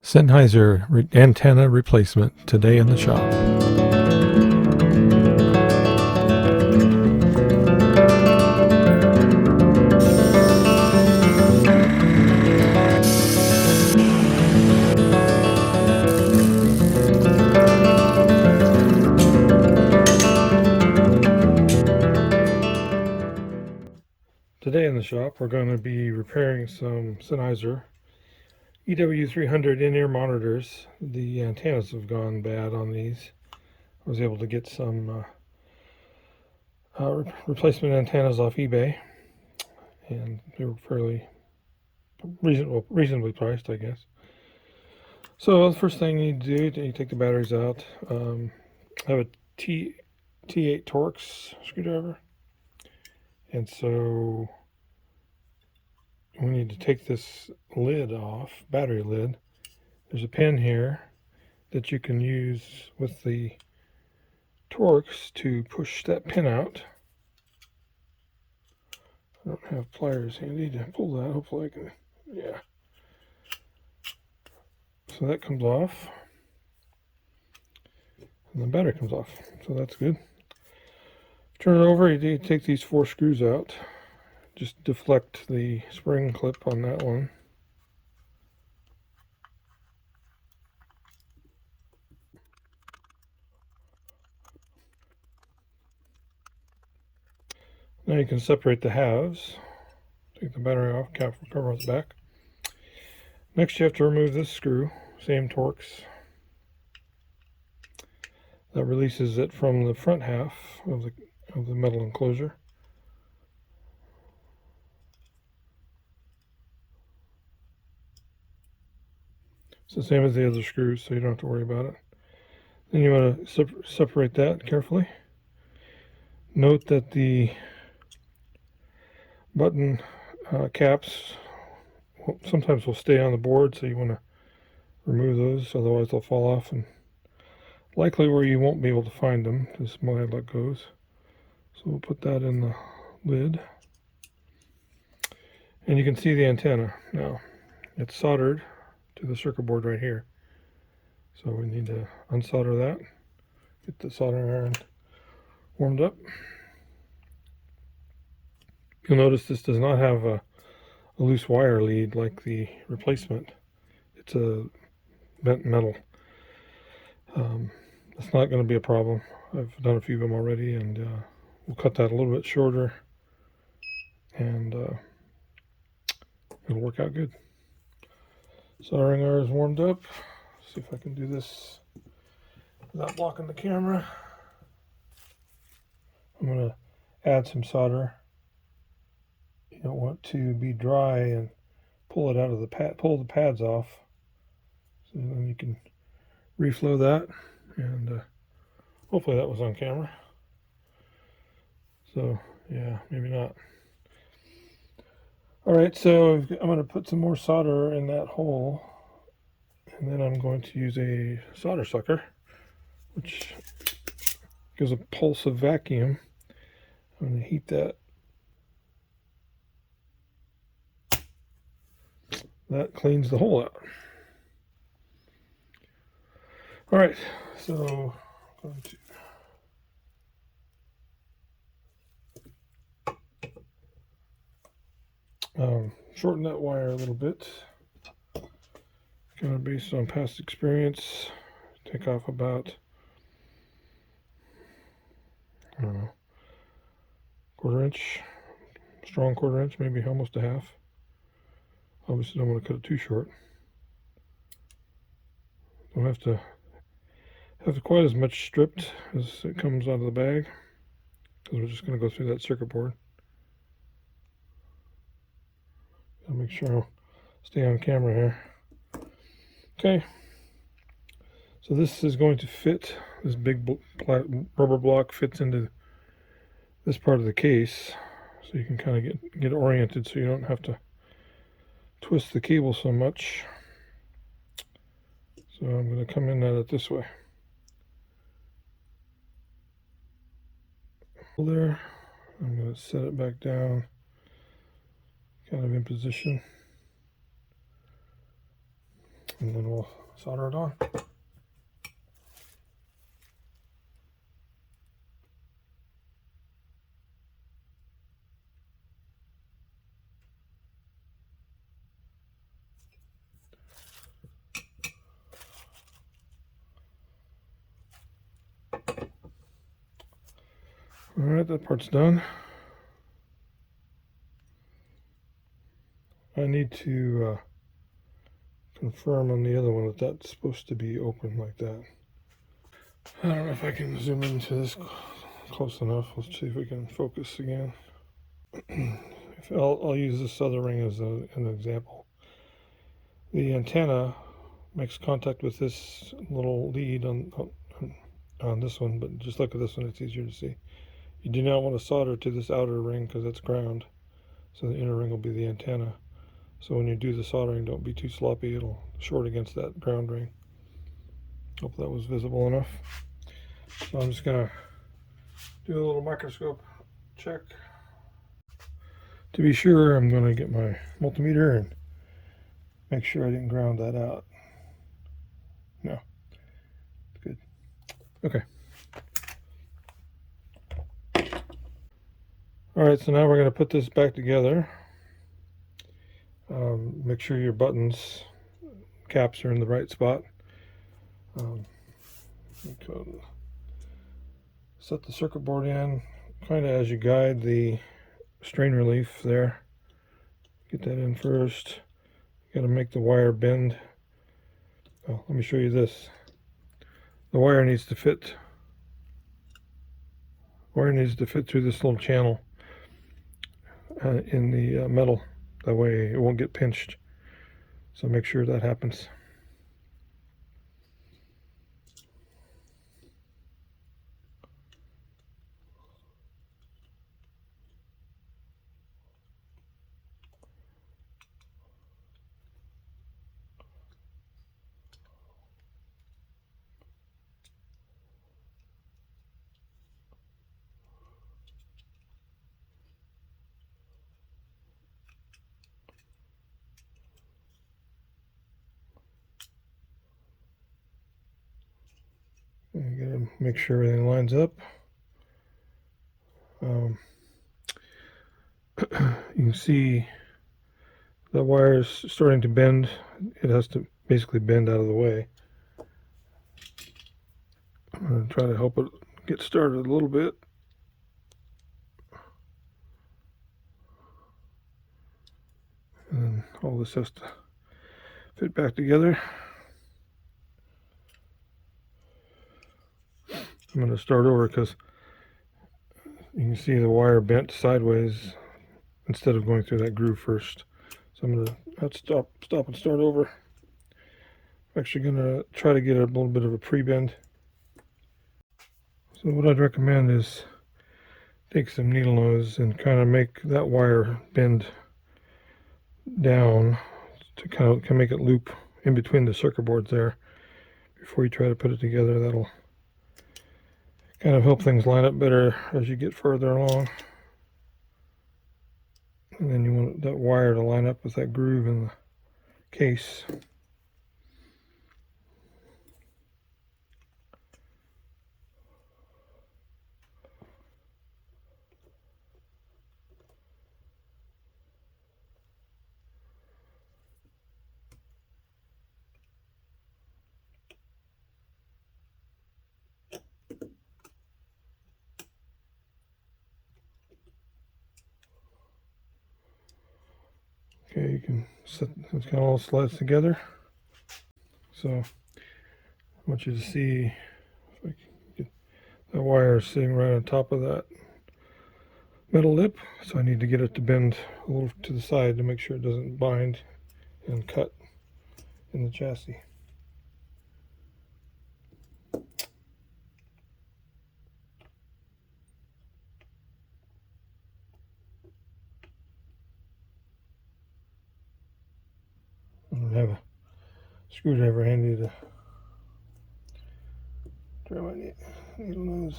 Sennheiser antenna replacement today in the shop. Today in the shop we're going to be repairing some Sennheiser EW300 in-ear monitors. The antennas have gone bad on these. I was able to get some replacement antennas off eBay, and they were fairly reasonably priced, I guess. So the first thing you need to do, you take the batteries out. I have a T8 Torx screwdriver, and so we need to take this lid off, battery lid. There's a pin here that you can use with the Torx to push that pin out. I don't have pliers handy to pull that. Hopefully I can, yeah. So that comes off, and the battery comes off, so that's good. Turn it over, you take these 4 screws out. Just deflect the spring clip on that one. Now you can separate the halves. Take the battery off, cover on the back. Next you have to remove this screw, same Torx. That releases it from the front half of the metal enclosure. It's the same as the other screws, so you don't have to worry about it. Then you want to separate that carefully. Note that the button caps sometimes will stay on the board, so you want to remove those, otherwise they'll fall off, and likely where you won't be able to find them. This is my luck goes. So we'll put that in the lid, and you can see the antenna now. It's soldered to the circuit board right here, so we need to unsolder that, get the soldering iron warmed up. You'll notice this does not have a loose wire lead like the replacement. It's a bent metal. It's not going to be a problem. I've done a few of them already, and we'll cut that a little bit shorter, and it'll work out good. Soldering iron is warmed up. Let's see if I can do this without blocking the camera. I'm going to add some solder. You don't want to be dry and pull it out of the pad, pull the pads off, so then you can reflow that, and hopefully that was on camera. So yeah, maybe not. Alright, so I'm going to put some more solder in that hole, and then I'm going to use a solder sucker, which gives a pulse of vacuum. I'm going to heat that. That cleans the hole out. Alright, so I'm going to shorten that wire a little bit. Kind of based on past experience, take off about, I don't know, 1/4 inch, strong 1/4 inch, maybe almost a half. Obviously don't want to cut it too short. Don't have to quite as much stripped as it comes out of the bag, because we're just going to go through that circuit board. I'll make sure I'll stay on camera here. Okay, so this is going to fit, this big rubber block fits into this part of the case, so you can kind of get oriented so you don't have to twist the cable so much. So I'm going to come in at it this way. There, I'm going to set it back down, kind of in position. and then we'll solder it on. All right, that part's done. I need to confirm on the other one that that's supposed to be open like that. I don't know if I can zoom into this close enough. Let's see if we can focus again. I'll use this other ring as an example. The antenna makes contact with this little lead on this one, but just look at this one, it's easier to see. You do not want to solder to this outer ring because that's ground, so the inner ring will be the antenna. So when you do the soldering, don't be too sloppy, it'll short against that ground ring. Hope that was visible enough. So I'm just gonna do a little microscope check. To be sure, I'm gonna get my multimeter and make sure I didn't ground that out. No, good. Okay. All right, so now we're gonna put this back together. Make sure your buttons, caps are in the right spot. Set the circuit board in, kind of as you guide the strain relief there. Get that in first. You got to make the wire bend. Oh, let me show you this. The wire needs to fit. Wire needs to fit through this little channel in the metal. That way it won't get pinched. So make sure that happens. You gotta make sure everything lines up. You can see the wire is starting to bend. It has to basically bend out of the way. I'm going to try to help it get started a little bit. And then all this has to fit back together. I'm going to start over because you can see the wire bent sideways instead of going through that groove first. So I'm going to have to stop and start over. I'm actually going to try to get a little bit of a pre-bend. So what I'd recommend is take some needle nose and kind of make that wire bend down to kind of make it loop in between the circuit boards there before you try to put it together. That'll kind of help things line up better as you get further along. And then you want that wire to line up with that groove in the case. Okay, you can set it's kind of all slides together. So I want you to see if I can get that wire sitting right on top of that metal lip. So I need to get it to bend a little to the side to make sure it doesn't bind and cut in the chassis. I don't have a screwdriver handy to try my needle nose.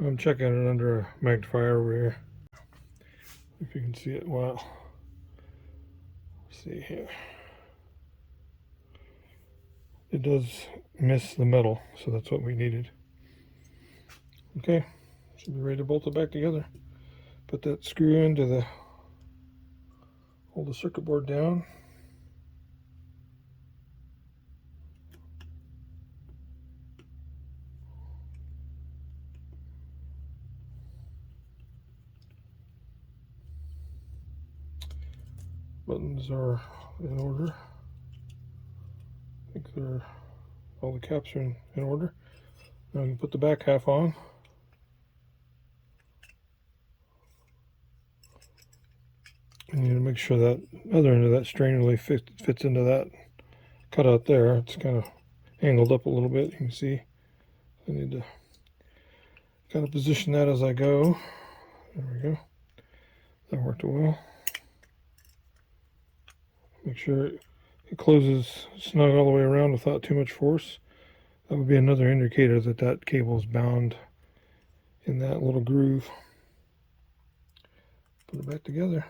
I'm checking it under a magnifier over here. If you can see it well. see here. It does miss the metal, so that's what we needed. Okay, should be ready to bolt it back together. Put that screw into the, hold the circuit board down. Buttons are in order. I think all the caps are in order. Now we can put the back half on. And you need to make sure that other end of that strain really fits into that cutout there. It's kind of angled up a little bit, you can see. I need to kind of position that as I go. There we go. That worked well. Make sure it closes snug all the way around without too much force. That would be another indicator that that cable is bound in that little groove. Put it back together.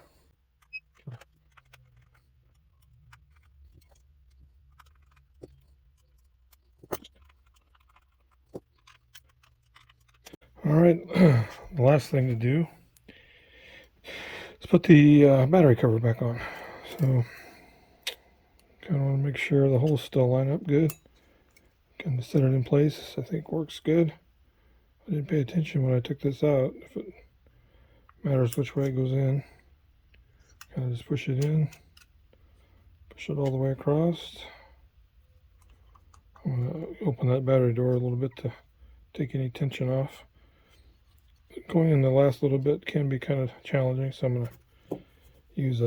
All right, the last thing to do is put the battery cover back on. So kind of want to make sure the holes still line up good. Kind of set it in place. I think works good. I didn't pay attention when I took this out. If it matters which way it goes in, kind of just push it in, push it all the way across. I'm going to open that battery door a little bit to take any tension off. Going in the last little bit can be kind of challenging, so I'm going to use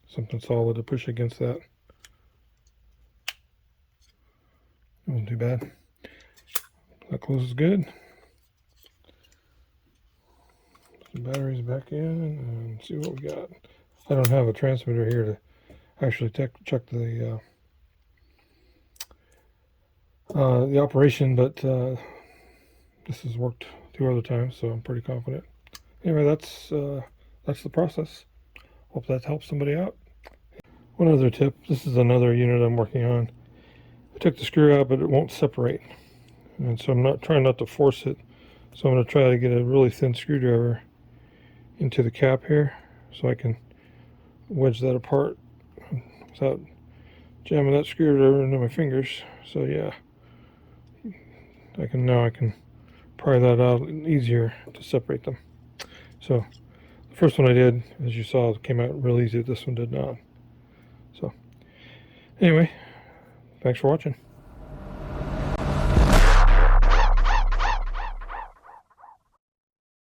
something solid to push against that. It wasn't too bad. That closes good. Put the batteries back in and see what we got. I don't have a transmitter here to actually check the operation, but this has worked 2 other times, so I'm pretty confident. Anyway, that's the process. Hope that helps somebody out. One other tip, this is another unit I'm working on. I took the screw out, but it won't separate. And so I'm not trying not to force it. So I'm going to try to get a really thin screwdriver into the cap here so I can wedge that apart without jamming that screwdriver into my fingers. So yeah, I can pry that out easier to separate them. So the first one I did, as you saw, came out real easy. This one did not. So anyway, thanks for watching.